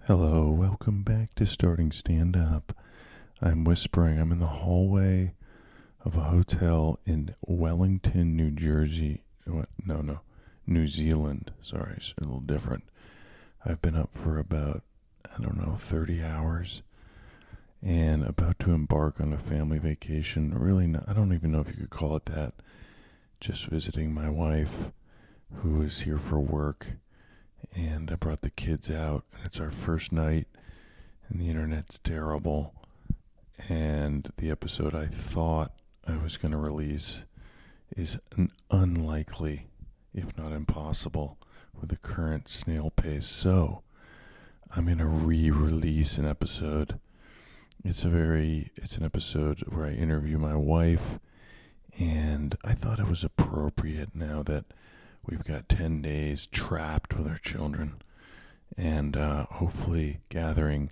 Hello, welcome back to Starting Stand Up. I'm whispering. I'm in the hallway of a hotel in Wellington, New Jersey. New Zealand. Sorry, it's a little different. I've been up for about, 30 hours and about to embark on a family vacation. Really, I don't even know if you could call it that. Just visiting my wife, who is here for work. And I brought the kids out, and it's our first night, and the internet's terrible. And the episode I thought I was going to release is unlikely, if not impossible, with the current snail pace. So I'm going to re-release an episode. It's an episode where I interview my wife, and I thought it was appropriate now that we've got 10 days trapped with our children and hopefully gathering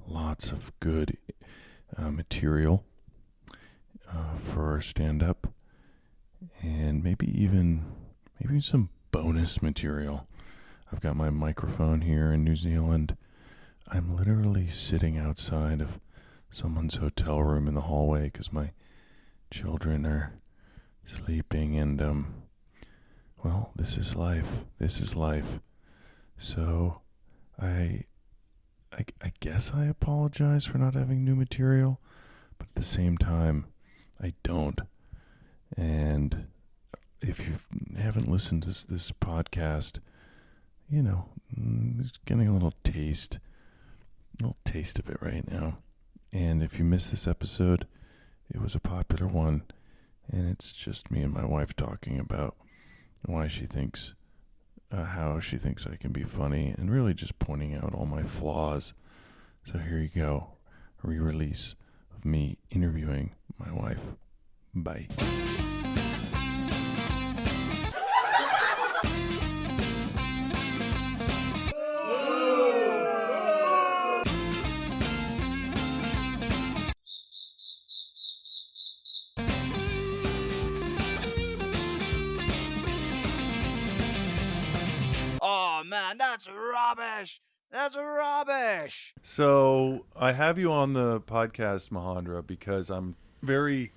lots of good material for our stand-up and maybe even some bonus material. I've got my microphone here in New Zealand. I'm literally sitting outside of someone's hotel room in the hallway because my children are sleeping and well, this is life. So, I guess I apologize for not having new material, but at the same time, I don't. And if you haven't listened to this podcast, just getting a little taste of it right now. And if you missed this episode, it was a popular one, and it's just me and my wife talking about why she thinks, how she thinks I can be funny, and really just pointing out all my flaws. So here you go, a re-release of me interviewing my wife. Bye. Man, that's rubbish. That's rubbish. So I have you on the podcast, Majandra, because I'm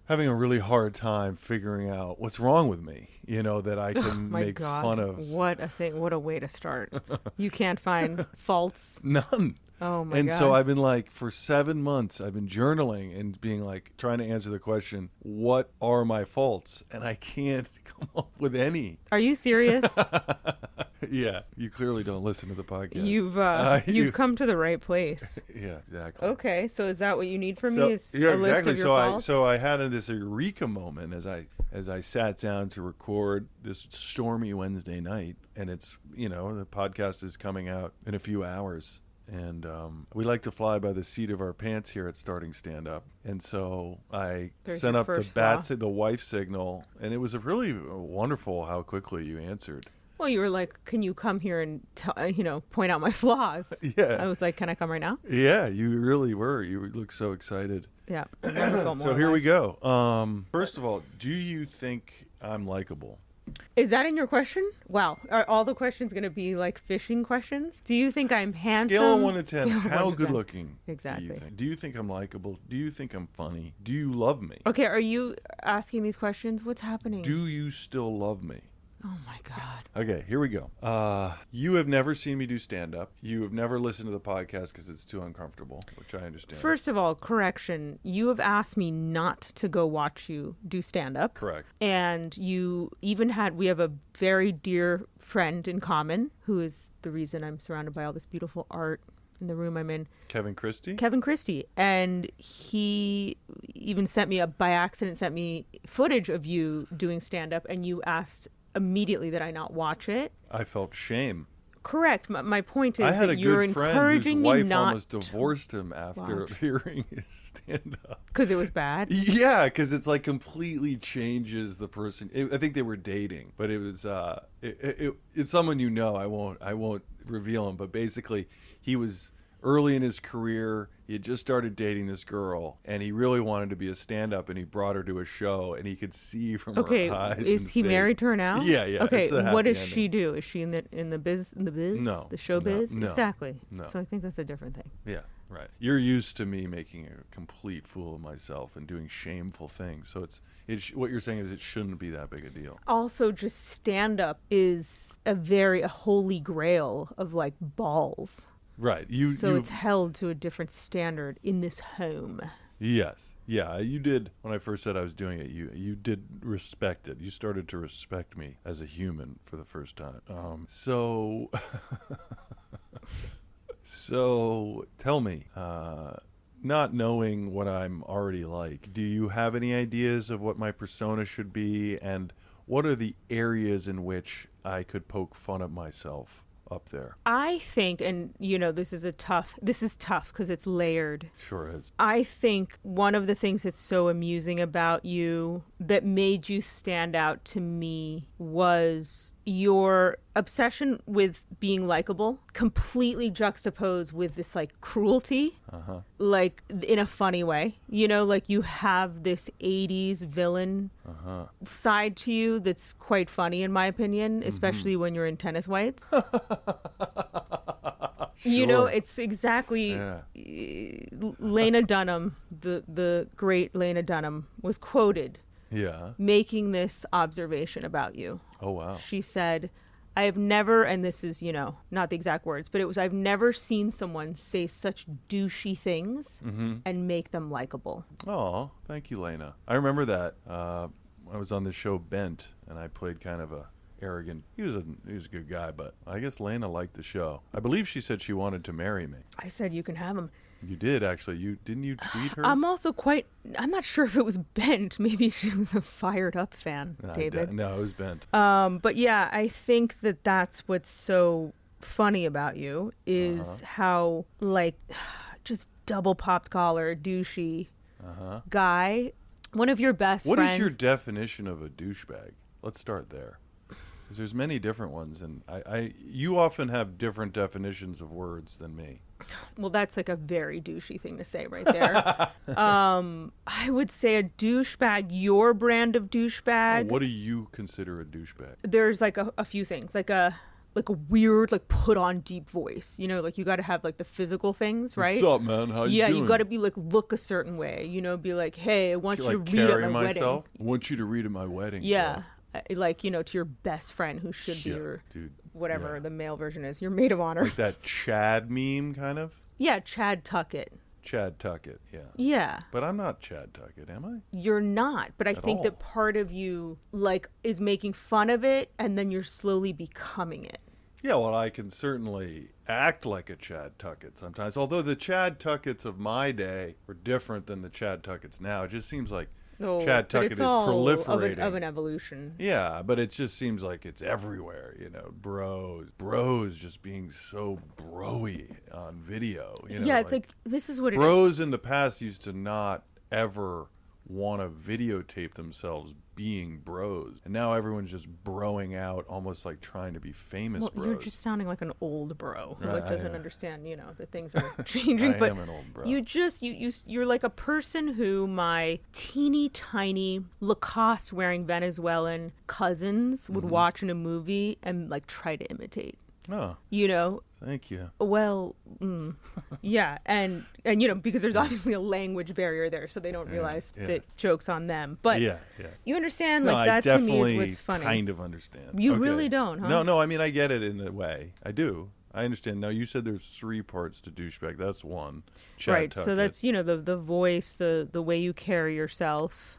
having a really hard time figuring out what's wrong with me, that I can make fun of. What a thing. What a way to start. You can't find faults. None. Oh my God. And so I've been for 7 months, I've been journaling and being trying to answer the question, what are my faults? And I can't come up with any. Are you serious? Yeah, you clearly don't listen to the podcast. You've come to the right place. Yeah, exactly. Okay, so is that what you need from me? Is yeah, a list exactly. of your faults? So I had this eureka moment as I sat down to record this stormy Wednesday night, and it's the podcast is coming out in a few hours. And we like to fly by the seat of our pants here at Starting Stand Up. And so I sent up the wife signal, and it was really wonderful how quickly you answered. Well, you were like, can you come here and point out my flaws? Yeah. I was like, can I come right now? Yeah, you really were. You looked so excited. Yeah. I never felt more so here alive. we go. First of all, do you think I'm likable? Is that in your question? Wow. Are all the questions going to be fishing questions? Do you think I'm handsome? Scale of 1 to 10. Scale of How 1 to good 10. looking Exactly. do you think? Do you think I'm likable? Do you think I'm funny? Do you love me? Okay, are you asking these questions? What's happening? Do you still love me? Oh my God. Okay, here we go. You have never seen me do stand-up. You have never listened to the podcast because it's too uncomfortable, which I understand. First of all, correction. You have asked me not to go watch you do stand-up. Correct. And we have a very dear friend in common who is the reason I'm surrounded by all this beautiful art in the room I'm in. Kevin Christie? Kevin Christie. And he even by accident sent me footage of you doing stand-up, and you asked immediately that I not watch it. I felt shame. Correct. My point is I had that a you're good friend encouraging whose me wife not almost divorced him after watch. hearing his stand-up. Because it was bad? Yeah, because it's completely changes the person. I think they were dating, but it was it's someone I won't reveal him, but basically he was early in his career, he had just started dating this girl, and he really wanted to be a stand-up, and he brought her to a show, and he could see from her eyes. Is he married to her now? Yeah, yeah. Okay, it's a what does happy she ending. do? Is she in the biz? No, the show biz. no, Exactly. no. So I think that's a different thing. Yeah, right. You're used to me making a complete fool of myself and doing shameful things. So what you're saying is it shouldn't be that big a deal. Also, just stand up is a holy grail of like balls. Right. So it's held to a different standard in this home. Yes. Yeah, you did. When I first said I was doing it, you did respect it. You started to respect me as a human for the first time. So tell me, not knowing what I'm already like, do you have any ideas of what my persona should be, and what are the areas in which I could poke fun at myself up there? I think, and this is tough because it's layered. Sure is. I think one of the things that's so amusing about you that made you stand out to me was your obsession with being likable, completely juxtaposed with this like cruelty, like in a funny way. Like you have this 80s villain side to you that's quite funny in my opinion, especially when you're in tennis whites. Sure. It's exactly Lena Dunham, the great Lena Dunham, was quoted making this observation about you. Oh, wow. She said, I have never, and this is, not the exact words, but it was, I've never seen someone say such douchey things and make them likable. Oh, thank you, Lena. I remember that. I was on the show Bent, and I played kind of a arrogant. He was a good guy, but I guess Lena liked the show. I believe she said she wanted to marry me. I said, you can have him. You did, actually. Didn't you tweet her? I'm not sure if it was Bent. Maybe she was a fired up fan, David. No, it was Bent. But yeah, I think that's what's so funny about you is how like just double popped collar, douchey guy. One of your best friends. What is your definition of a douchebag? Let's start there. Because there's many different ones, and you often have different definitions of words than me. Well, that's like a very douchey thing to say right there. I would say a douchebag, your brand of douchebag. What do you consider a douchebag? There's like a few things, like a weird, like put on deep voice, like you got to have like the physical things, right? What's up, man? How you doing? Yeah, you got to be like, look a certain way, be like, hey, I want you to read at my wedding. I want you to read at my wedding. Yeah. Bro. Like, to your best friend who should be your, whatever the male version is, your maid of honor. Like that Chad meme, kind of? Yeah, Chad Tuckett. Chad Tuckett, yeah. Yeah. But I'm not Chad Tuckett, am I? You're not, but I think that part of you, like, is making fun of it, and then you're slowly becoming it. Yeah, well, I can certainly act like a Chad Tuckett sometimes, although the Chad Tucketts of my day were different than the Chad Tucketts now. It just seems like Chad Tuckett is proliferating. Of an evolution. Yeah, but it just seems like it's everywhere, bros just being so broy on video. Yeah, it's like this is what it is. Bros in the past used to not ever want to videotape themselves being bros, and now everyone's just broing out, almost like trying to be famous. Bros. You're just sounding like an old bro who doesn't understand, that things are I changing. But am an old bro. You're like a person who my teeny tiny Lacoste wearing Venezuelan cousins would watch in a movie and like try to imitate. Oh, thank you. Well, yeah, and because there's obviously a language barrier there, so they don't realize that joke's on them. But you understand, like that to me is what's funny. I kind of understand. You really don't, huh? No, I mean I get it in a way. I do. I understand. Now you said there's 3 parts to douchebag. That's one. Chad Tuckett. So that's the voice, the way you carry yourself.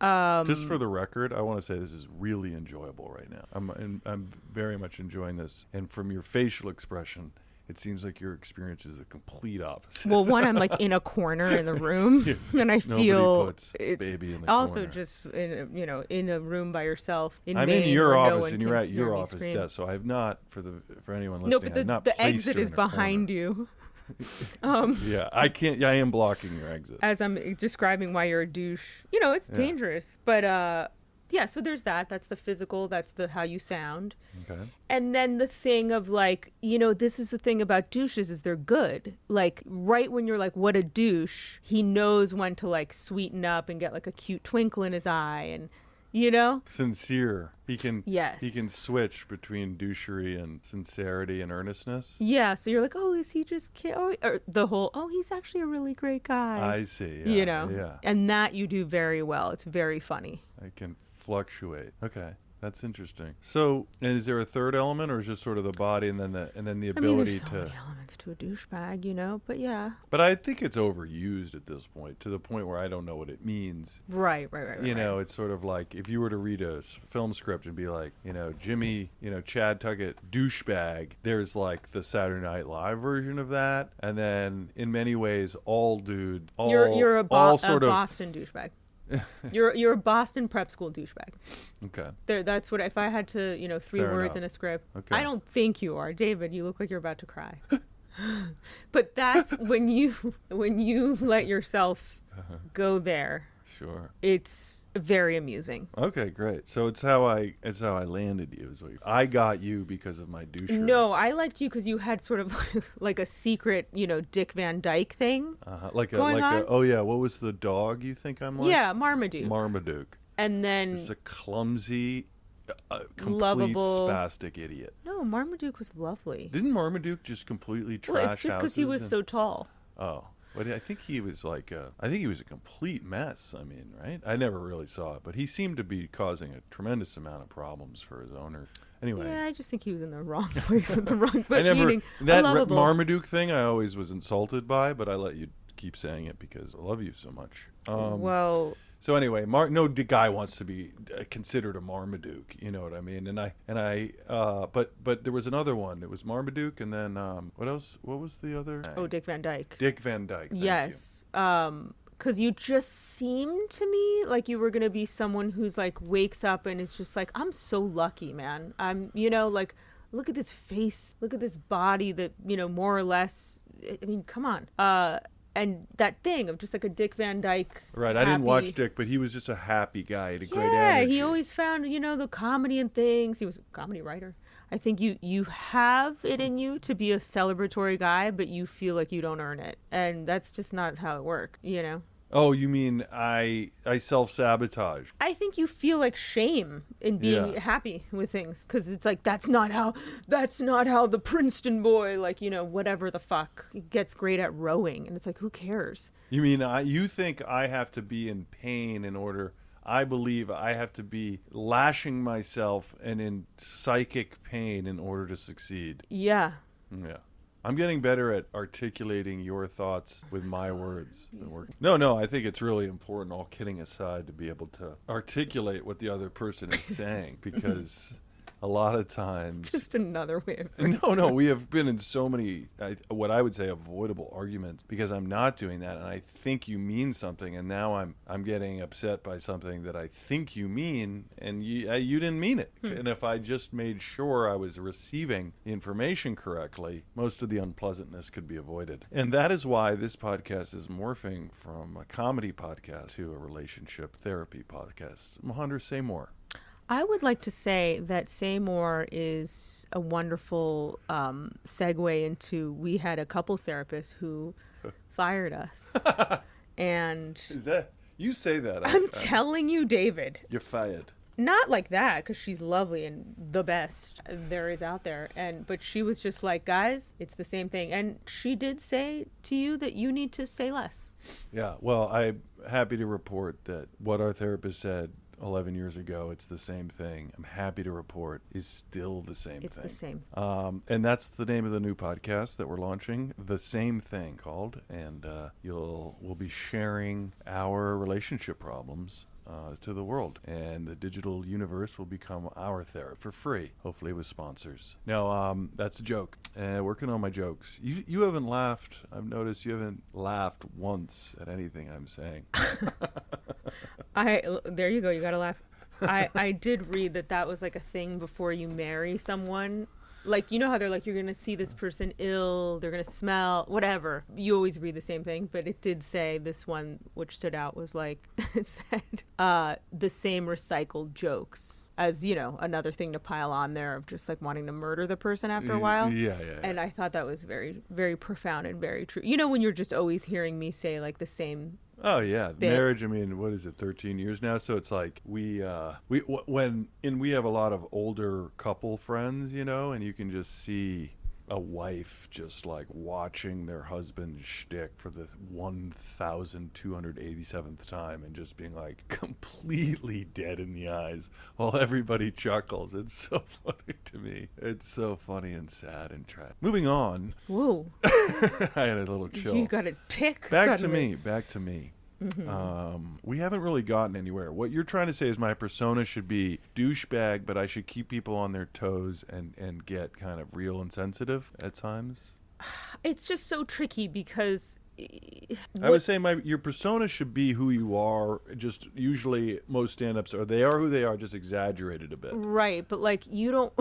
Just for the record, I want to say this is really enjoyable right now. I'm very much enjoying this, and from your facial expression, it seems like your experience is the complete opposite. Well, one, I'm like in a corner in the room, and I feel puts baby in the also corner. Just in a room by yourself. I'm in your office, and you're at your office desk. So I have not for anyone listening. No, but the exit is behind you. Yeah, I can't. I am blocking your exit as I'm describing why you're a douche. It's dangerous, but yeah, so there's that. That's the physical. That's the how you sound. Okay. And then the thing of like, this is the thing about douches is they're good. Like right when you're like, what a douche, he knows when to like sweeten up and get like a cute twinkle in his eye and, Sincere. He can Yes. He can switch between douchery and sincerity and earnestness. Yeah, so you're like, oh, is he just kidding? Or the whole, oh, he's actually a really great guy. I see. Yeah, Yeah. And that you do very well. It's very funny. I can fluctuate. Okay. That's interesting. So, and is there a third element, or is just sort of the body, and then the ability there's so many elements to a douchebag, but yeah. But I think it's overused at this point, to the point where I don't know what it means. Right. It's sort of like if you were to read a film script and be like, Jimmy, Chad Tuckett, douchebag. There's like the Saturday Night Live version of that, and then in many ways, you're a Boston douchebag. You're a Boston prep school douchebag. Okay. That's what if I had to, three Fair words enough. in a script. Okay. I don't think you are, David. You look like you're about to cry. But that's when you let yourself go there. Sure. It's very amusing. Okay, great. So it's how I landed you. I got you because of my douchery. No, I liked you because you had sort of like a secret, Dick Van Dyke thing. What was the dog you think I'm like? Yeah, Marmaduke. Marmaduke. And then it's a clumsy, complete lovable spastic idiot. No, Marmaduke was lovely. Didn't Marmaduke just completely trash Well, it's just because he was so tall. Oh. But I think he was a complete mess. I mean, right? I never really saw it, but he seemed to be causing a tremendous amount of problems for his owner. Anyway. Yeah, I just think he was in the wrong place at the wrong. But that Marmaduke thing, I always was insulted by, but I let you keep saying it because I love you so much. So anyway, the guy wants to be considered a Marmaduke. You know what I mean? But there was another one. It was Marmaduke, and then what else? What was the other? Oh, Dick Van Dyke. Dick Van Dyke. Yes. Because you just seemed to me like you were going to be someone who's like wakes up and is just like, I'm so lucky, man. I'm, like, look at this face, look at this body that, more or less, I mean, come on. And that thing of just like a Dick Van Dyke. Right. I didn't watch Dick, but he was just a happy guy. He had a great energy. Yeah, he always found, the comedy and things. He was a comedy writer. I think you have it in you to be a celebratory guy, but you feel like you don't earn it. And that's just not how it works, Oh, you mean I self-sabotage? I think you feel like shame in being happy with things because it's like that's not how the Princeton boy whatever the fuck gets great at rowing, and it's like who cares? You mean you think I have to be in pain in order? I believe I have to be lashing myself and in psychic pain in order to succeed. Yeah. Yeah. I'm getting better at articulating your thoughts with my words. No, I think it's really important, all kidding aside, to be able to articulate what the other person is saying because a lot of times... Just another way of... No, we have been in so many, what I would say, avoidable arguments because I'm not doing that and I think you mean something and now I'm getting upset by something that I think you mean and you didn't mean it. And if I just made sure I was receiving the information correctly, most of the unpleasantness could be avoided. And that is why this podcast is morphing from a comedy podcast to a relationship therapy podcast. Majandra, say more. I would like to say that Say More is a wonderful segue into we had a couples therapist who fired us. And is that you say that? I'm telling you, David. You're fired. Not like that, because she's lovely and the best there is out there. But she was just like, guys, it's the same thing. And she did say to you that you need to say less. Yeah, well, I'm happy to report that what our therapist said 11 years ago, it's the same thing. I'm happy to report is still the same thing. It's the same. And that's the name of the new podcast that we're launching, The Same Thing called. And we'll be sharing our relationship problems to the world. And the digital universe will become our therapy for free, hopefully with sponsors. No, that's a joke. Working on my jokes. You haven't laughed. I've noticed you haven't laughed once at anything I'm saying. There you go. You got to laugh. I did read that was like a thing before you marry someone Like, you know how they're like, you're going to see this person ill, they're going to smell, whatever. You always read the same thing, but it did say this one, which stood out, was like, it said, the same recycled jokes as, you know, another thing to pile on there of just like wanting to murder the person after a while. Yeah. And I thought that was very, very profound and very true. You know, when you're just always hearing me say like the same. Oh yeah, bit. Marriage. I mean, what is it? 13 years now. So it's like we have a lot of older couple friends, you know, and you can just see a wife just like watching their husband shtick for the 1,287th time and just being like completely dead in the eyes while everybody chuckles. It's so funny to me. It's so funny and sad and tragic. Moving on. Whoa. I had a little chill. You got a tick. Back suddenly. to me. We haven't really gotten anywhere. What you're trying to say is my persona should be douchebag, but I should keep people on their toes and get kind of real and sensitive at times. It's just so tricky because I would say your persona should be who you are. Just usually most stand-ups they are who they are, just exaggerated a bit. Right, but like you don't,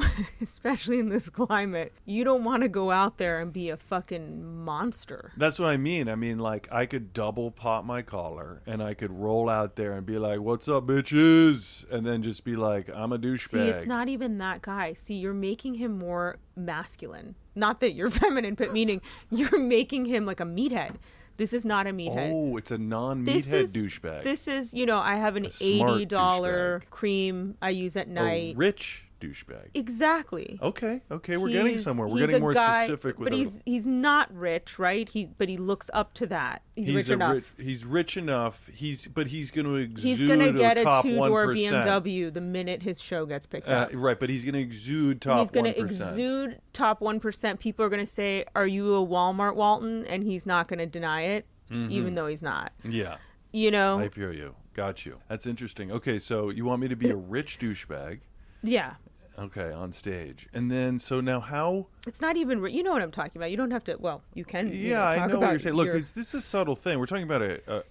especially in this climate, you don't want to go out there and be a fucking monster. That's what I mean. I mean, like, I could double pop my collar and I could roll out there and be like, "What's up, bitches?" And then just be like, "I'm a douchebag." See, it's not even that guy. See, you're making him more masculine. Not that you're feminine, but meaning you're making him like a meathead. This is not a meathead. Oh, it's a non-meathead douchebag. This is, you know, I have an $80 douchebag. Cream I use at night. A rich douchebag. Exactly. Okay, we're getting somewhere. We're getting more specific with it. But he's not rich, right? But he looks up to that. He's rich enough. He's rich enough. But he's going to exude He's going to get a top two-door 1%. BMW the minute his show gets picked up. Right, but he's going to exude top 1%. He's going to exude top 1%. People are going to say, "Are you a Walmart Walton?" And he's not going to deny it, even though he's not. Yeah. You know? I feel you. Got you. That's interesting. Okay, so you want me to be a rich douchebag. Yeah. Okay, on stage. And then, so now how... It's not even... You know what I'm talking about. You don't have to... Well, you can... Yeah, I know what you're saying. Look, this is a subtle thing. We're talking about a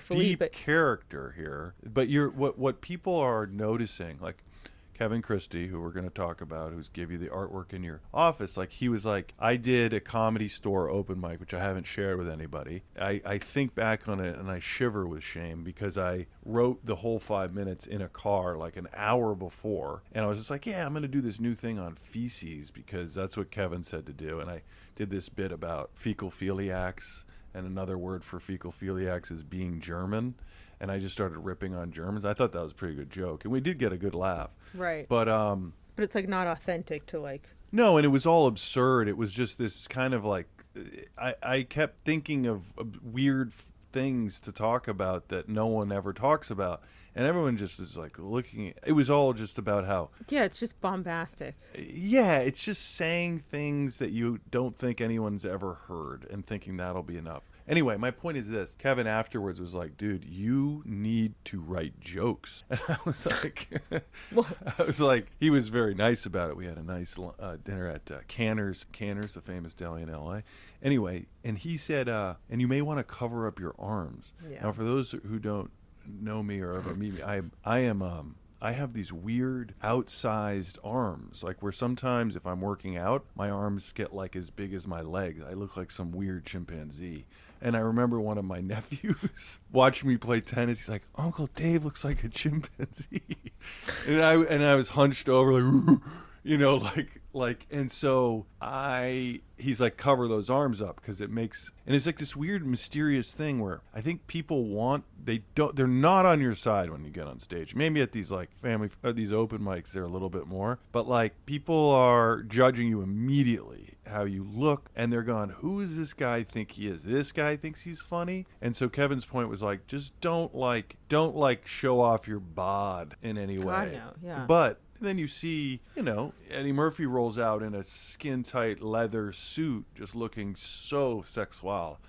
deep character here. But what people are noticing, like Kevin Christie, who we're going to talk about, who's give you the artwork in your office, like he was like, I did a Comedy Store open mic, which I haven't shared with anybody. I think back on it and I shiver with shame because I wrote the whole 5 minutes in a car like an hour before. And I was just like, yeah, I'm going to do this new thing on feces because that's what Kevin said to do. And I did this bit about fecal-philiacs, and another word for fecal-philiacs is being German. And I just started ripping on Germans. I thought that was a pretty good joke. And we did get a good laugh. Right. But it's like not authentic to like... No, and it was all absurd. It was just this kind of like... I kept thinking of weird things to talk about that no one ever talks about. And everyone just is like looking at... It was all just about how... Yeah, it's just bombastic. Yeah, it's just saying things that you don't think anyone's ever heard and thinking that'll be enough. Anyway, my point is this. Kevin afterwards was like, dude, you need to write jokes. And I was like, he was very nice about it. We had a nice dinner at Canner's, the famous deli in L.A. Anyway, and he said, and you may want to cover up your arms. Yeah. Now, for those who don't know me or ever meet me, I have these weird outsized arms, like where sometimes if I'm working out, my arms get like as big as my legs. I look like some weird chimpanzee. And I remember one of my nephews watching me play tennis. He's like, "Uncle Dave looks like a chimpanzee," and I was hunched over like, you know, like, and so he's like, cover those arms up because it makes, and it's like this weird mysterious thing where I think people they're not on your side when you get on stage. Maybe at these like these open mics, they're a little bit more, but like people are judging you immediately how you look, and they're going, who does this guy think he is? This guy thinks he's funny. And so Kevin's point was like, just don't show off your bod in any way. God, no. Yeah. But then you see, you know, Eddie Murphy rolls out in a skin-tight leather suit, just looking so sexual.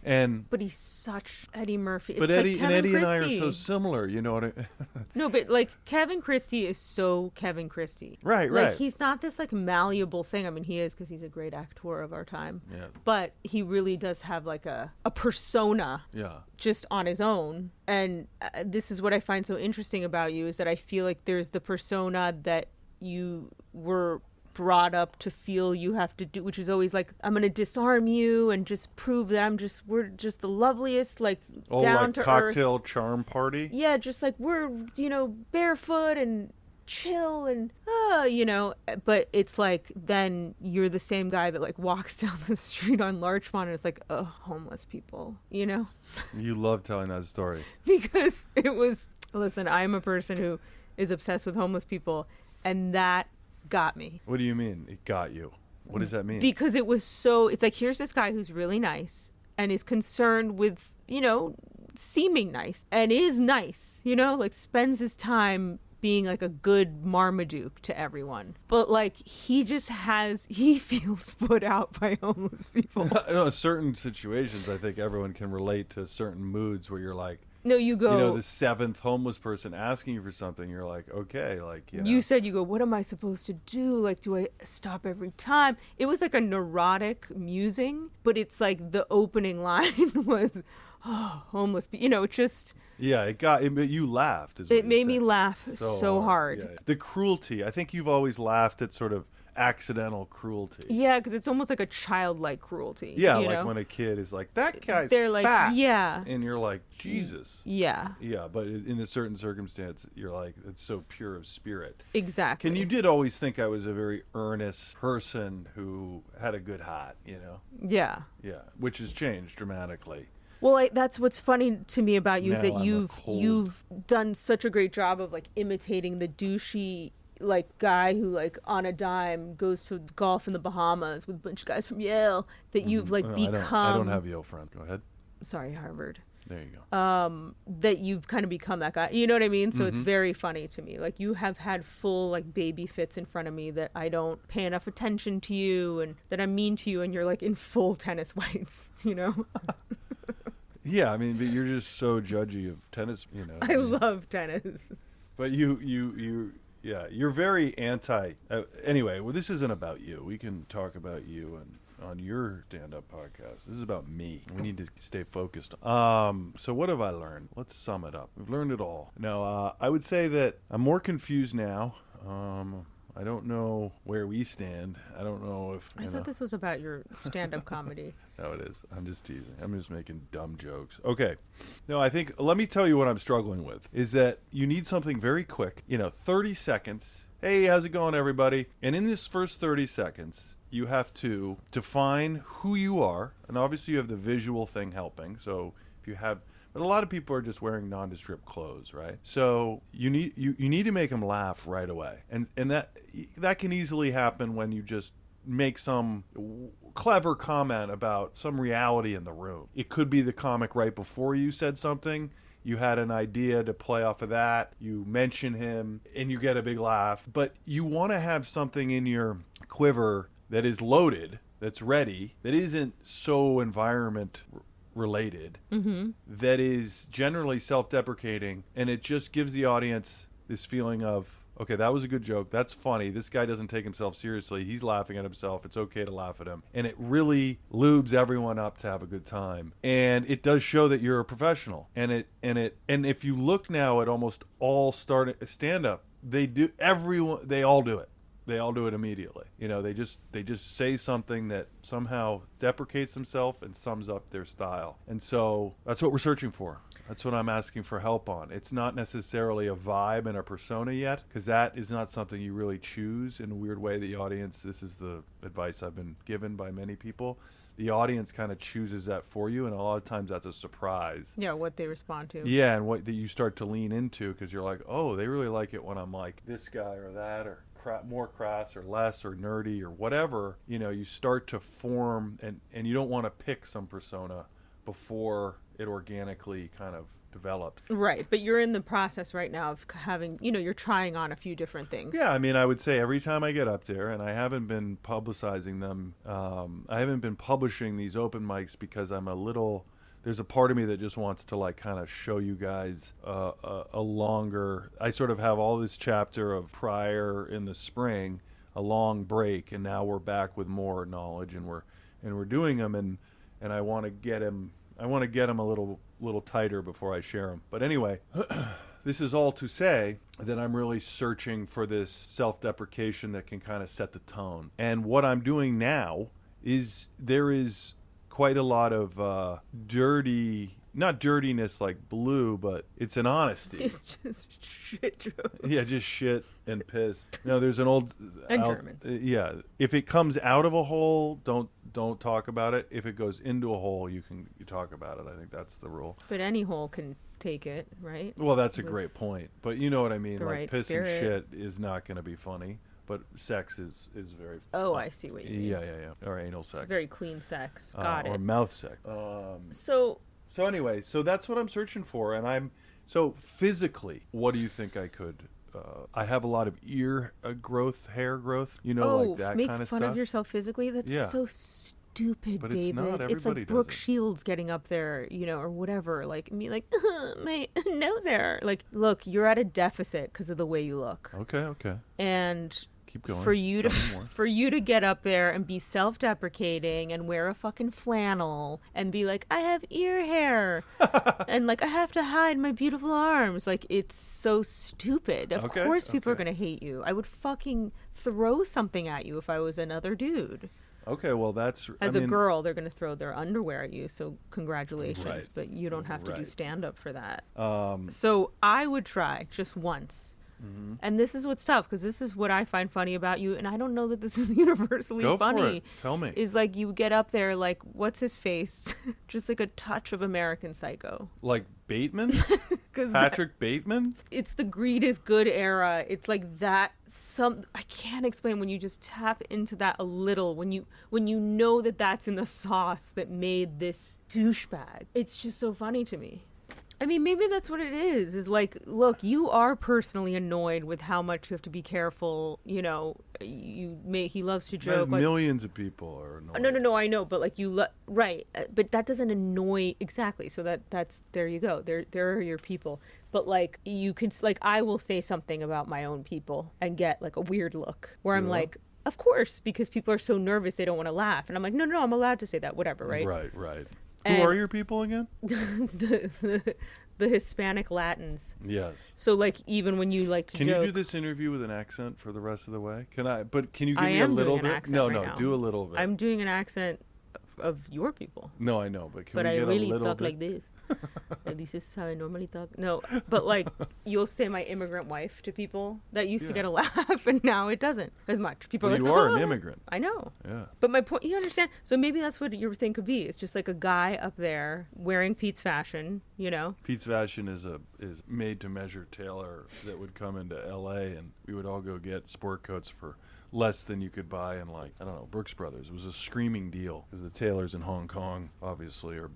But he's such Eddie Murphy. But it's Eddie like and Eddie Christie. and I are so similar, you know what I mean? No, but like Kevin Christie is so Kevin Christie. Right. Like he's not this like malleable thing. I mean, he is because he's a great actor of our time. Yeah. But he really does have like a persona. Yeah. Just on his own. And this is what I find so interesting about you is that I feel like there's the persona that you were brought up to feel you have to do, which is always like, I'm going to disarm you and just prove that we're just the loveliest, like down to cocktail earth. Charm party. Yeah, just like we're, barefoot and chill and but it's like then you're the same guy that like walks down the street on Larchmont and it's like, oh, homeless people, You love telling that story. Because listen, I'm a person who is obsessed with homeless people, and that got me. What do you mean it got you? What does that mean? Because it's like, here's this guy who's really nice and is concerned with seeming nice and is nice, like spends his time being like a good Marmaduke to everyone, but like he feels put out by homeless people. Certain situations, I think everyone can relate to certain moods where you're like, no, you go, the seventh homeless person asking you for something, you're like, okay, like, you said, you go, what am I supposed to do? Like, do I stop every time? It was like a neurotic musing, but it's like the opening line was, oh, homeless people, just... Yeah, you laughed. It made me laugh so hard. Yeah. The cruelty. I think you've always laughed at sort of accidental cruelty. Yeah, because it's almost like a childlike cruelty. Yeah, like when a kid is like, that guy's They're like, fat. Yeah. And you're like, Jesus. Yeah. Yeah, but in a certain circumstance, you're like, it's so pure of spirit. Exactly. And you did always think I was a very earnest person who had a good heart, Yeah. Yeah, which has changed dramatically. Well, that's what's funny to me about you, is Now that I'm you've done such a great job of like imitating the douchey like guy who like on a dime goes to golf in the Bahamas with a bunch of guys from Yale, that you've like become. I don't have Yale friend. Go ahead. Sorry, Harvard. There you go. That you've kind of become that guy. You know what I mean? So it's very funny to me. Like, you have had full like baby fits in front of me that I don't pay enough attention to you and that I'm mean to you, and you're like in full tennis whites, Yeah, I mean, but you're just so judgy of tennis, I love tennis. But you're very anti. Anyway, well, this isn't about you. We can talk about you and on your stand-up podcast. This is about me. We need to stay focused. So what have I learned? Let's sum it up. We've learned it all. No, I would say that I'm more confused now. I don't know where we stand. I don't know if... I thought this was about your stand-up comedy. No, it is. I'm just teasing. I'm just making dumb jokes. Okay. No, I think... Let me tell you what I'm struggling with. Is that you need something very quick. 30 seconds. Hey, how's it going, everybody? And in this first 30 seconds, you have to define who you are. And obviously you have the visual thing helping. So if you have... But a lot of people are just wearing nondescript clothes, right? So you need to make them laugh right away, and that can easily happen when you just make some clever comment about some reality in the room. It could be the comic right before you said something. You had an idea to play off of that. You mention him, and you get a big laugh. But you want to have something in your quiver that is loaded, that's ready, that isn't so environment related, that is generally self-deprecating, and it just gives the audience this feeling of, okay, that was a good joke, that's funny, this guy doesn't take himself seriously, he's laughing at himself, it's okay to laugh at him, and it really lubes everyone up to have a good time. And it does show that you're a professional, and if you look now at almost all stand-up, they all do it. They all do it immediately. They just say something that somehow deprecates themselves and sums up their style. And so that's what we're searching for. That's what I'm asking for help on. It's not necessarily a vibe and a persona yet, because that is not something you really choose in a weird way. The audience, this is the advice I've been given by many people. The audience kind of chooses that for you, and a lot of times that's a surprise. Yeah, what they respond to. Yeah, and what that you start to lean into, because you're like, oh, they really like it when I'm like this guy or that, or more crass or less or nerdy or whatever. You start to form, and you don't want to pick some persona before it organically kind of developed. Right, but you're in the process right now of having, you're trying on a few different things. Yeah, I mean, I would say every time I get up there, and I haven't been publicizing them, I haven't been publishing these open mics because there's a part of me that just wants to like kind of show you guys a longer, I sort of have all this chapter of prior in the spring, a long break, and now we're back with more knowledge, and we're doing them, and I want to get them a little tighter before I share them. But anyway, this is all to say that I'm really searching for this self-deprecation that can kind of set the tone. And what I'm doing now is there is quite a lot of dirty, not dirtiness like blue, but it's an honesty. It's just shit jokes. Yeah, just shit and piss. No, there's an old And Germans. Yeah, if it comes out of a hole, don't talk about it. If it goes into a hole, you talk about it. I think that's the rule. But any hole can take it, right? Well, that's a great point. But you know what I mean. The Like right piss spirit. and shit is not going to be funny, but sex is very. Oh, I see what you mean. Yeah. Or anal sex. It's very clean sex. Got Or it. mouth sex. So Anyway, so that's what I'm searching for, and so physically, what do you think I could? I have a lot of ear growth, hair growth, like that make kind of fun stuff. of yourself physically? That's Yeah. so stupid, But it's David. not. It's Everybody like does Brooke it. Shields getting up there, or whatever. Like me, like my nose hair. Like, look, you're at a deficit because of the way you look, Okay. and Keep going. for you Tell me more. for you to get up there and be self-deprecating and wear a fucking flannel and be like, I have ear hair and like I have to hide my beautiful arms, like it's so stupid. Of Okay, course people are okay. gonna hate you. I would fucking throw something at you if I was another dude. Okay, well that's As a girl, they're gonna throw their underwear at you, so congratulations. Right. But you don't have to do Right. stand up for that. So I would try just once. And this is what's tough, because this is what I find funny about you, and I don't know that this is universally Go funny. for it. Tell me. Is like you get up there like, what's his face? Just like a touch of American Psycho. Like Bateman, 'Cause Patrick Bateman. it's the greed is good era. It's like that. I can't explain when you just tap into that a little, when you know that that's in the sauce that made this douchebag. It's just so funny to me. I mean, maybe that's what it is like, look, you are personally annoyed with how much you have to be careful. He loves to joke. Like, Millions of people are annoyed. no, I know, but like right, but that doesn't annoy exactly. So that's there you go. There are your people. But like you can, like, I will say something about my own people and get like a weird look where I'm like, of course, because people are so nervous they don't want to laugh, and I'm like, no, I'm allowed to say that, whatever, right? Right. And Who are your people again? the Hispanic Latins. Yes. So like even when you like to Can joke, you do this interview with an accent for the rest of the way? Can I? But can you give I me a am little doing an bit? accent No, right now. do a little bit. I'm doing an accent of your people. No, I know, but can But we I get really a little talk bit? like this. Like, this is how I normally talk. No, but like you'll say my immigrant wife to people. That used to Yeah. get a laugh, and now it doesn't as much. People Well, are like, you are an "Oh." immigrant. I know. Yeah. But my point, you understand? So maybe that's what your thing could be. It's just like a guy up there wearing Pete's fashion, Pete's Fashion is made to measure tailor that would come into L.A. and we would all go get sport coats for less than you could buy in, like, I don't know, Brooks Brothers. It was a screaming deal because the tailors in Hong Kong obviously are,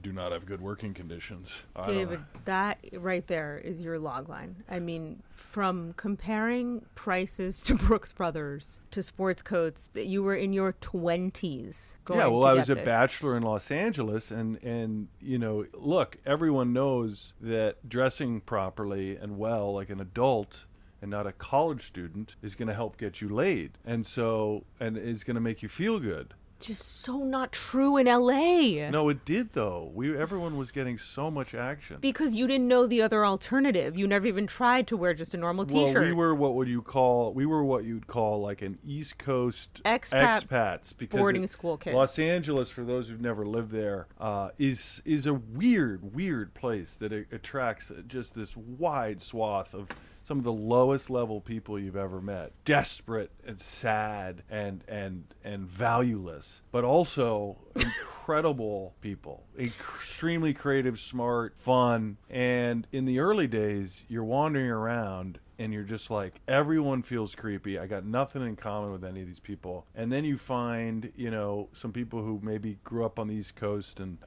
do not have good working conditions. I don't David, know. that right there is your log line. I mean, from comparing prices to Brooks Brothers to sports coats, that you were in your 20s. Yeah, well, I was a this. bachelor in Los Angeles, and look, everyone knows that dressing properly and well, like an adult and not a college student, is going to help get you laid, and is going to make you feel good. Just so not true in LA. No, it did though. Everyone was getting so much action. Because you didn't know the other alternative. You never even tried to wear just a normal t-shirt. Well, we were what you'd call like an East Coast expats, because boarding school kids. Los Angeles, for those who've never lived there, is a weird place that attracts just this wide swath of some of the lowest level people you've ever met. Desperate and sad and valueless, but also incredible people. Extremely creative, smart, fun. And in the early days, you're wandering around and you're just like, everyone feels creepy. I got nothing in common with any of these people. And then you find, some people who maybe grew up on the East Coast and,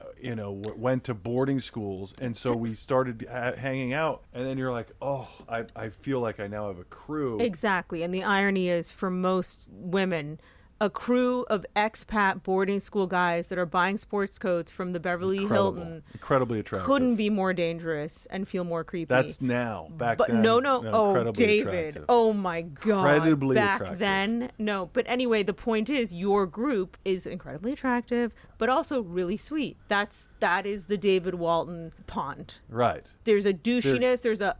went to boarding schools. And so we started hanging out. And then you're like, oh, I feel like I now have a crew. Exactly. And the irony is, for most women, a crew of expat boarding school guys that are buying sports coats from the Beverly Hilton. Incredibly attractive. Couldn't be more dangerous and feel more creepy. That's now. Back but then. no. Oh, David. Attractive. Oh my God. Incredibly Back attractive. then, no. But anyway, the point is, your group is incredibly attractive, but also really sweet. That is the David Walton pond. Right. There's a douchiness. There's a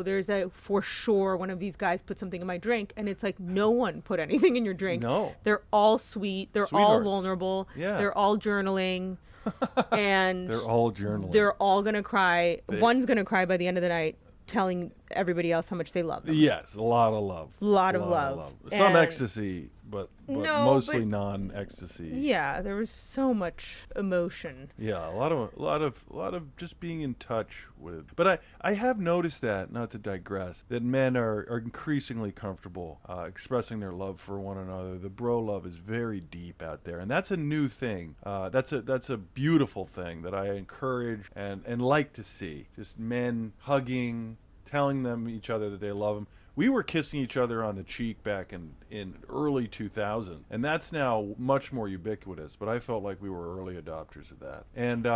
there's a for sure one of these guys put something in my drink, and it's like no one put anything in your drink. No. They're all sweet. They're all Sweethearts. vulnerable. Yeah. They're all journaling. And They're all journaling. they're all gonna cry. One's gonna cry by the end of the night, telling everybody else how much they love them. Yes, a lot of love. Lot of love. Some And- ecstasy, but No, mostly but- non-ecstasy. Yeah, there was so much emotion. Yeah, a lot of just being in touch with. But I have noticed that, not to digress, that men are increasingly comfortable expressing their love for one another. The bro love is very deep out there, and that's a new thing. That's a beautiful thing that I encourage and like to see. Just men hugging, telling them each other that they love them. We were kissing each other on the cheek back in early 2000, and that's now much more ubiquitous, but I felt like we were early adopters of that. And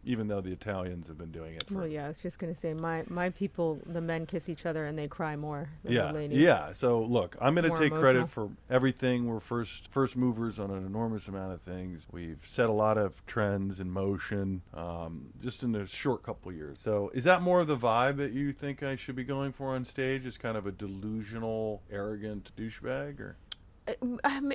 even though the Italians have been doing it for... Well, yeah, I was just going to say, my people, the men kiss each other and they cry more than Yeah, the ladies. yeah. So look, I'm going to More take emotional. credit for everything. We're first movers on an enormous amount of things. We've set a lot of trends in motion just in a short couple years. So is that more of the vibe that you think I should be going for on stage? Is kind of a delusional, arrogant douchebag, or?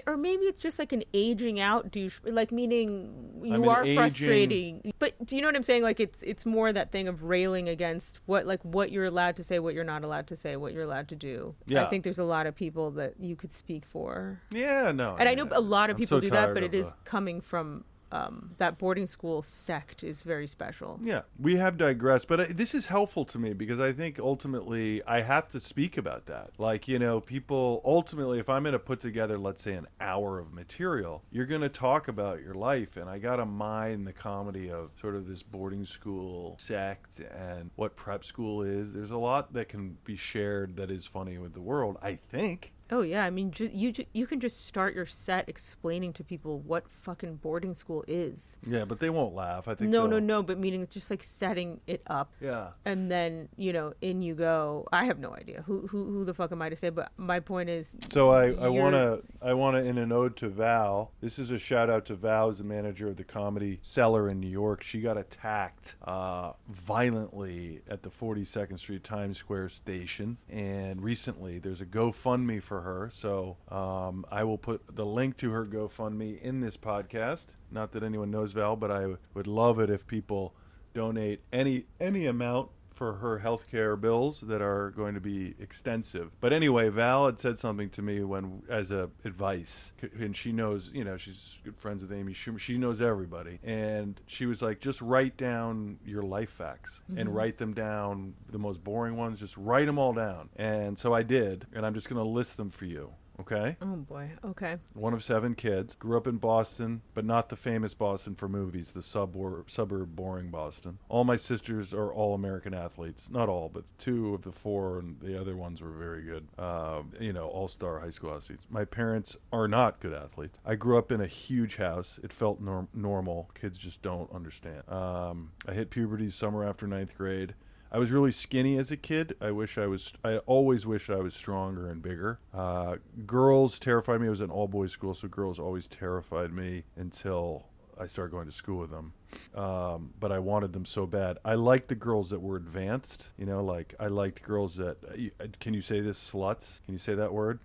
Or maybe it's just like an aging out douche, like meaning you mean, are aging- frustrating. But do you know what I'm saying? Like it's more that thing of railing against what you're allowed to say, what you're not allowed to say, what you're allowed to do. Yeah. I think there's a lot of people that you could speak for. Yeah, no. And I know a lot of I'm people so do that, tired but of it is coming from that boarding school sect is very special. Yeah, we have digressed, but this is helpful to me because I think ultimately I have to speak about that. Like, people ultimately, if I'm going to put together, let's say, an hour of material, you're going to talk about your life, and I got to mine the comedy of sort of this boarding school sect and what prep school is. There's a lot that can be shared that is funny with the world, I think. Oh yeah, I mean, you can just start your set explaining to people what fucking boarding school is. Yeah, but they won't laugh. I think No, but meaning it's just like setting it up. Yeah. And then, in you go. I have no idea who the fuck am I to say, but my point is. So I want to in an ode to Val. This is a shout out to Val, who's the manager of the Comedy Cellar in New York. She got attacked violently at the 42nd Street Times Square station, and recently there's a GoFundMe for her. So I will put the link to her GoFundMe in this podcast. Not that anyone knows Val, but I would love it if people donate any amount for her healthcare bills that are going to be extensive. But anyway, Val had said something to me as a advice, and she knows, she's good friends with Amy Schumer. She knows everybody, and she was like, just write down your life facts and write them down. The most boring ones, just write them all down. And so I did, and I'm just going to list them for you. Okay? Oh boy. Okay. One of 7 kids. Grew up in Boston, but not the famous Boston for movies, the suburb boring Boston. All my sisters are all American athletes. Not all, but 2 of the 4, and the other ones were very good. All-star high school athletes. My parents are not good athletes. I grew up in a huge house. It felt normal. Kids just don't understand. I hit puberty summer after 9th grade. I was really skinny as a kid. I always wished I was stronger and bigger. Girls terrified me. I was in all-boys school, so girls always terrified me until I started going to school with them. But I wanted them so bad. I liked the girls that were advanced. I liked girls that, can you say this, sluts? Can you say that word?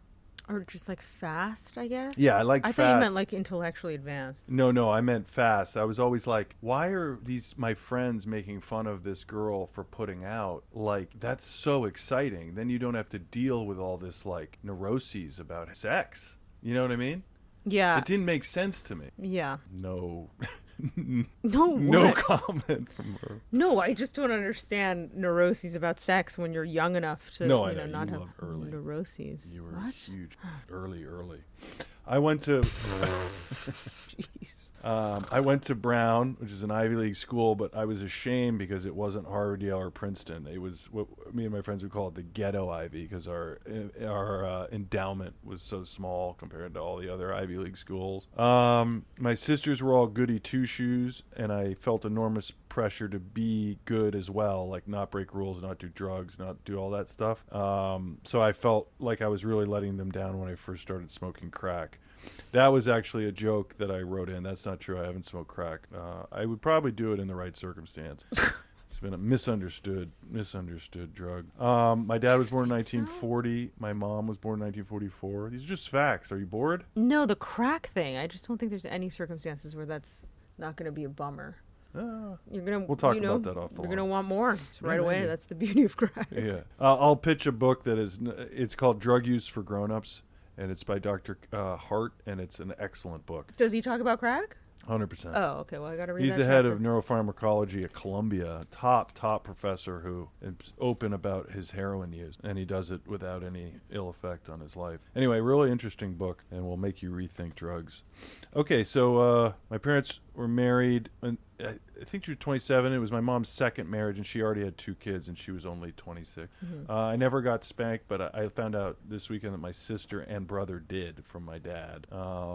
Or just like fast, I guess. Yeah, I like fast. I thought you meant like intellectually advanced. No, I meant fast. I was always like, why are my friends making fun of this girl for putting out? Like, that's so exciting. Then you don't have to deal with all this like neuroses about sex. You know what I mean? Yeah. It didn't make sense to me. Yeah. No. No comment from her. No, I just don't understand neuroses about sex when you're young enough to I know not you have love early. neuroses. You were What? huge. Early. I went to Jeez. I went to Brown, which is an Ivy League school, but I was ashamed because it wasn't Harvard, Yale, or Princeton. It was what me and my friends would call it the ghetto Ivy, because our endowment was so small compared to all the other Ivy League schools. My sisters were all goody two-shoes, and I felt enormous pressure to be good as well, like not break rules, not do drugs, not do all that stuff. So I felt like I was really letting them down when I first started smoking crack. That was actually a joke that I wrote in. That's not true. I haven't smoked crack. I would probably do it in the right circumstance. It's been a misunderstood drug. My dad was born in 1940. My mom was born in 1944. These are just facts. Are you bored? No, the crack thing. I just don't think there's any circumstances where that's not going to be a bummer. You're gonna. We'll talk about that off the You're line. gonna want more right away. Maybe. That's the beauty of crack. Yeah. I'll pitch a book that is. It's called Drug Use for Grown-Ups, and it's by Dr. Hart, and it's an excellent book. Does he talk about crack? 100%. Oh, okay. Well, I got to read He's that the head chapter. of neuropharmacology at Columbia, top professor who is open about his heroin use, and he does it without any ill effect on his life. Anyway, really interesting book, and will make you rethink drugs. Okay, so my parents were married, and I think she was 27. It was my mom's second marriage, and she already had 2 kids, and she was only 26. Mm-hmm. I never got spanked, but I found out this weekend that my sister and brother did from my dad.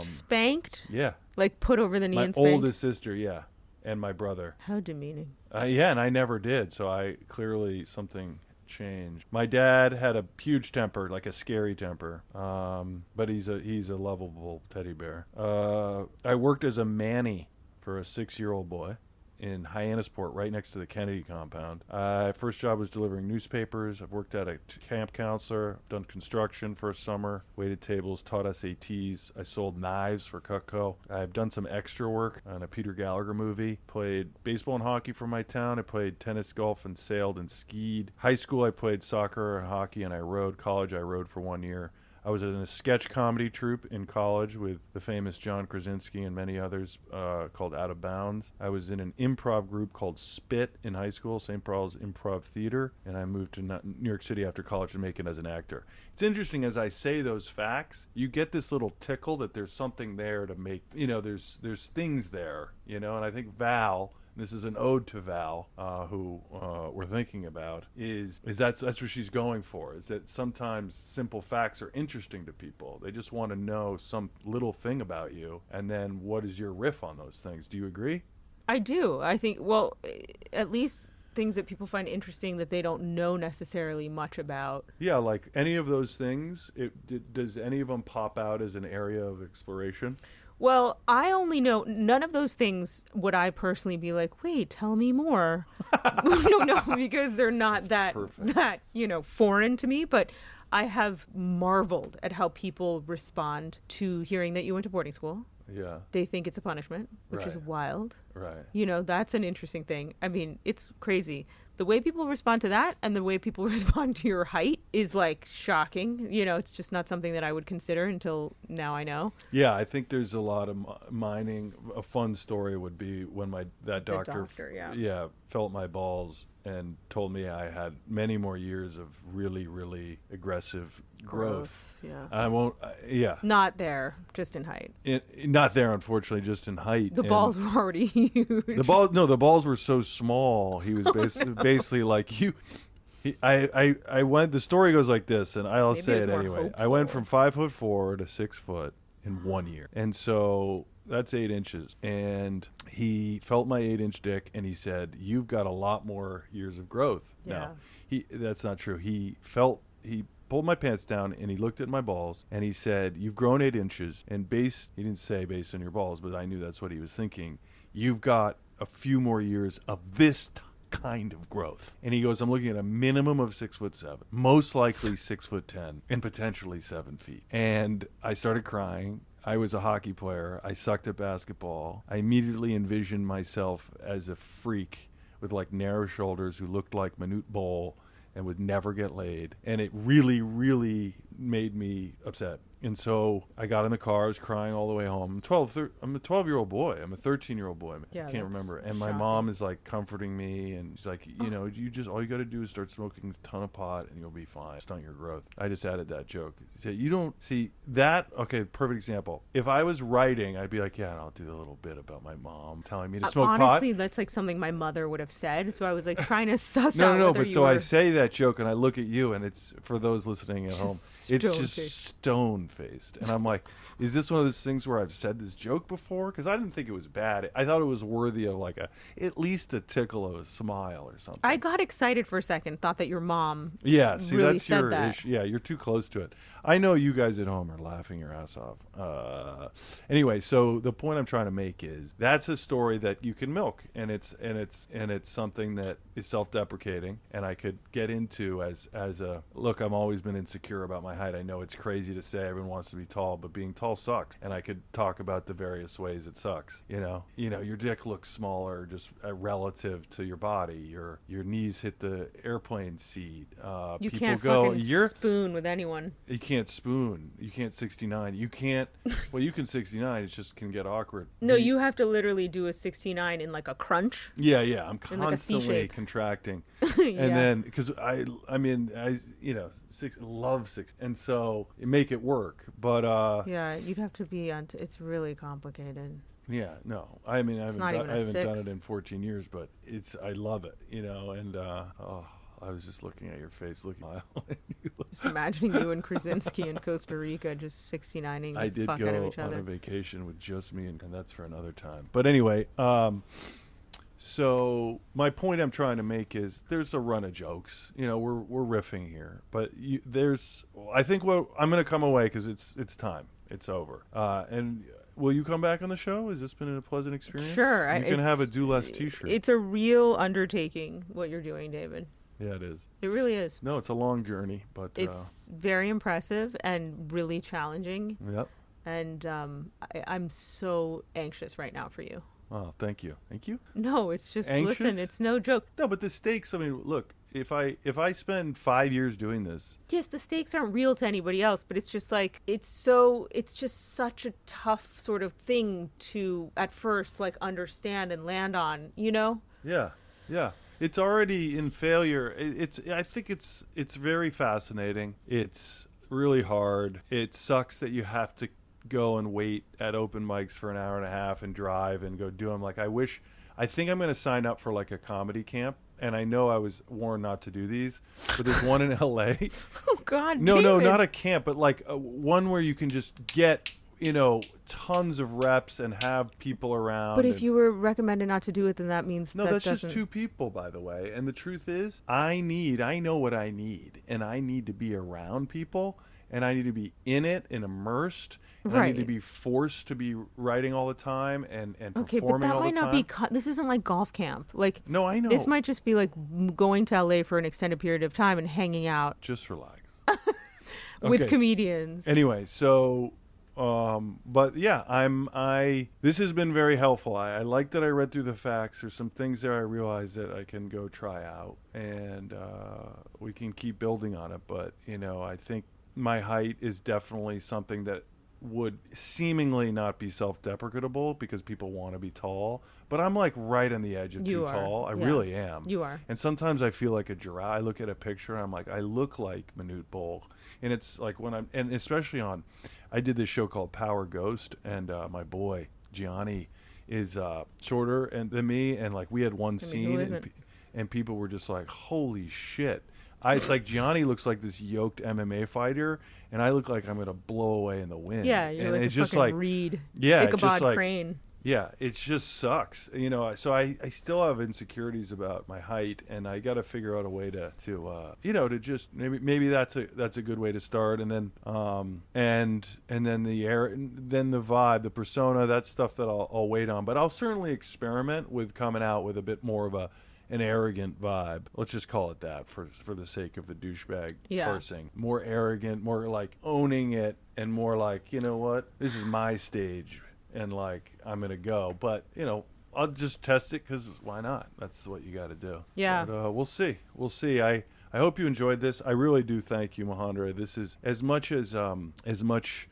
Spanked? Yeah. Like put over the knee My and spanked? oldest sister, yeah, and my brother. How demeaning. Yeah, and I never did, so I clearly something changed. My dad had a huge temper, like a scary temper, but he's a lovable teddy bear. I worked as a manny for a 6-year-old boy in Hyannisport, right next to the Kennedy compound. First job was delivering newspapers. I've worked at a camp counselor, done construction for a summer, waited tables, taught SATs. I sold knives for Cutco. I've done some extra work on a Peter Gallagher movie, played baseball and hockey for my town. I played tennis, golf, and sailed and skied. High school, I played soccer and hockey, and I rode. College, I rode for 1 year. I was in a sketch comedy troupe in college with the famous John Krasinski and many others called Out of Bounds. I was in an improv group called Spit in high school, St. Paul's Improv Theater, and I moved to New York City after college to make it as an actor. It's interesting, as I say those facts, you get this little tickle that there's something there to make, there's things there, and I think Val, this is an ode to Val, who we're thinking about, is that's what she's going for, is that sometimes simple facts are interesting to people. They just want to know some little thing about you, and then what is your riff on those things? Do you agree? I do. I think, well, at least things that people find interesting that they don't know necessarily much about. Yeah, like any of those things, does any of them pop out as an area of exploration? Well, I only know none of those things would I personally be like, wait, tell me more. No, because they're not that foreign to me. But I have marveled at how people respond to hearing that you went to boarding school. Yeah. They think it's a punishment, which is wild. Right. That's an interesting thing. I mean, it's crazy. The way people respond to that and the way people respond to your height is like shocking. It's just not something that I would consider until now I know. Yeah, I think there's a lot of mining. A fun story would be when that doctor felt my balls and told me I had many more years of really, really aggressive growth. Yeah. I won't. Not there, just in height. Not there, unfortunately, just in height. The balls were already huge. The balls were so small. He was basically like you. I went. The story goes like this, and I'll say it anyway. Hopeful. I went from 5'4" to 6 foot in 1 year, and so that's 8 inches. And he felt my 8-inch dick, and he said, "You've got a lot more years of growth." Yeah. Now, that's not true. He pulled my pants down, and he looked at my balls, and he said, "You've grown 8 inches, and he didn't say based on your balls, but I knew that's what he was thinking. You've got a few more years of this kind of growth." And he goes, "I'm looking at a minimum of 6'7", most likely 6'10", and potentially 7 feet. And I started crying. I was a hockey player. I sucked at basketball. I immediately envisioned myself as a freak with like narrow shoulders who looked like Manute Bol and would never get laid. And it really, really made me upset. And so I got in the car. I was crying all the way home. I'm a 12-year-old boy. I'm a 13-year-old boy. Yeah, I can't that's remember. And my shocking. mom is like comforting me, and she's like, you know, all you got to do is start smoking a ton of pot, and you'll be fine. Stunt your growth. I just added that joke. She said, you don't see that. Okay, perfect example. If I was writing, I'd be like, yeah, I'll do a little bit about my mom telling me to smoke pot. Honestly, that's like something my mother would have said. So I was like trying to suss out. No. whether But you so were I say that joke, and I look at you, and it's for those listening at home. It's just stone-faced. stone-faced, and I'm like, is this one of those things where I've said this joke before? Because I didn't think it was bad. I thought it was worthy of like at least a tickle of a smile or something. I got excited for a second. Thought that your mom. Yeah, see, really that's said your that. issue. Yeah, you're too close to it. I know you guys at home are laughing your ass off. Anyway, so the point I'm trying to make is that's a story that you can milk, and it's something that is self-deprecating, and I could get into as a look. I've always been insecure about my height. I know it's crazy to say everyone wants to be tall, but being tall sucks, and I could talk about the various ways it sucks. You know, your dick looks smaller just relative to your body. Your knees hit the airplane seat. You people can't go, fucking spoon with anyone. You can't spoon. You can't 69. You can't. Well, you can 69. It just can get awkward. No, you have to literally do a 69 in like a crunch. Yeah. I'm In like a C constantly shape. contracting, Yeah. and then because I love six, and so make it work. But Yeah, you'd have to be on. It's really complicated. yeah, no. I mean, I haven't not even a done 6. it in 14 years, but I love it, and I was just looking at your face, looking at you. Just imagining you and Krasinski in Costa Rica just 69ing I the did fuck out of go each on other. a vacation with just me, and that's for another time. But anyway, so my point I'm trying to make is there's a run of jokes. We're riffing here, but I think what I'm going to come away because it's time. It's over. And will you come back on the show? Has this been a pleasant experience? Sure. You can have a Do Less t-shirt. It's a real undertaking what you're doing, David. Yeah, it is. It really is. No, it's a long journey, but It's very impressive and really challenging. Yep. And I'm so anxious right now for you. Oh, thank you. Thank you. No, it's just, Anxious? listen, it's no joke. No, but the stakes, I mean, look, if I spend 5 years doing this. Yes, the stakes aren't real to anybody else, but it's just like, it's just such a tough sort of thing to, at first, like, understand and land on, Yeah. It's already in failure. I think it's very fascinating. It's really hard. It sucks that you have to go and wait at open mics for an hour and a half and drive and go do them. Like, I think I'm going to sign up for like a comedy camp. And I know I was warned not to do these, but there's one in LA. Oh God. No, David. not a camp, but like one where you can just get, tons of reps and have people around. But if you were recommended not to do it, then that means that's just 2 people, by the way. And the truth is, I know what I need, and I need to be around people, and I need to be in it and immersed. And I need to be forced to be writing all the time and Okay, but performing that all the might time. not be. This isn't like golf camp. Like, No, I know. This might just be like going to LA for an extended period of time and hanging out Just relax. with Okay. comedians. Anyway, so but yeah, this has been very helpful. I like that I read through the facts. There's some things there I realized that I can go try out, and we can keep building on it. But I think my height is definitely something that would seemingly not be self-deprecatable because people want to be tall, but I'm like right on the edge of too tall. I really am. You are. And sometimes I feel like a giraffe. I look at a picture and I'm like, I look like Manute Bol. And it's like and especially I did this show called Power Ghost, and my boy Gianni is shorter than me, and like we had one scene and people were just like, holy shit. It's like Gianni looks like this yoked MMA fighter, and I look like I'm gonna blow away in the wind. Yeah, you're and like it's a just fucking like Reed. Yeah, it's Ichabod just like Crane. Yeah, it just sucks. So I still have insecurities about my height, and I got to figure out a way to just maybe that's a good way to start, and then and then then the vibe, the persona, that's stuff that I'll wait on, but I'll certainly experiment with coming out with a bit more of an arrogant vibe. Let's just call it that for the sake of the douchebag parsing. More arrogant, more like owning it, and more like, you know what, this is my stage, and like I'm gonna go. But I'll just test it because why not? That's what you got to do. Yeah. But, we'll see. I hope you enjoyed this. I really do thank you, Majandra. This is as much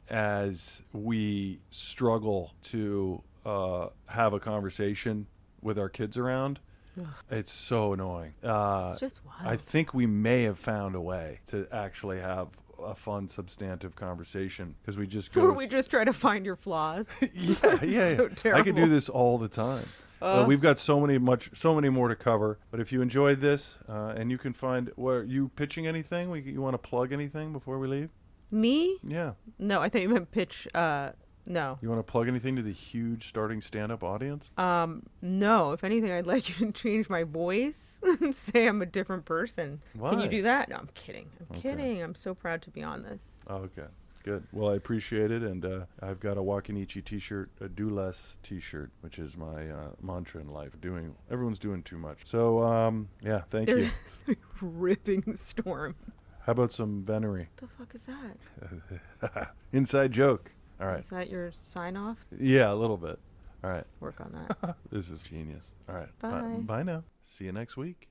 as we struggle to have a conversation with our kids around. Ugh. It's so annoying. It's just wild. I think we may have found a way to actually have a fun, substantive conversation because we just go. Or we just try to find your flaws. yeah. So terrible. I could do this all the time. We've got so many more to cover. But if you enjoyed this, and you can find, are you pitching anything? You want to plug anything before we leave? Me? Yeah. No, I thought you meant pitch. No. You want to plug anything to the huge starting stand-up audience? No. If anything, I'd like you to change my voice and say I'm a different person. Why? Can you do that? No, I'm kidding. I'm kidding. I'm so proud to be on this. Oh, okay. Good. Well, I appreciate it, and I've got a Wakinichi T-shirt, a Do Less T-shirt, which is my mantra in life. Everyone's doing too much. So, yeah, thank you. There's a ripping storm. How about some Venery? What the fuck is that? Inside joke. All right. Is that your sign-off? Yeah, a little bit. All right. Work on that. This is genius. All right. Bye. Bye now. See you next week.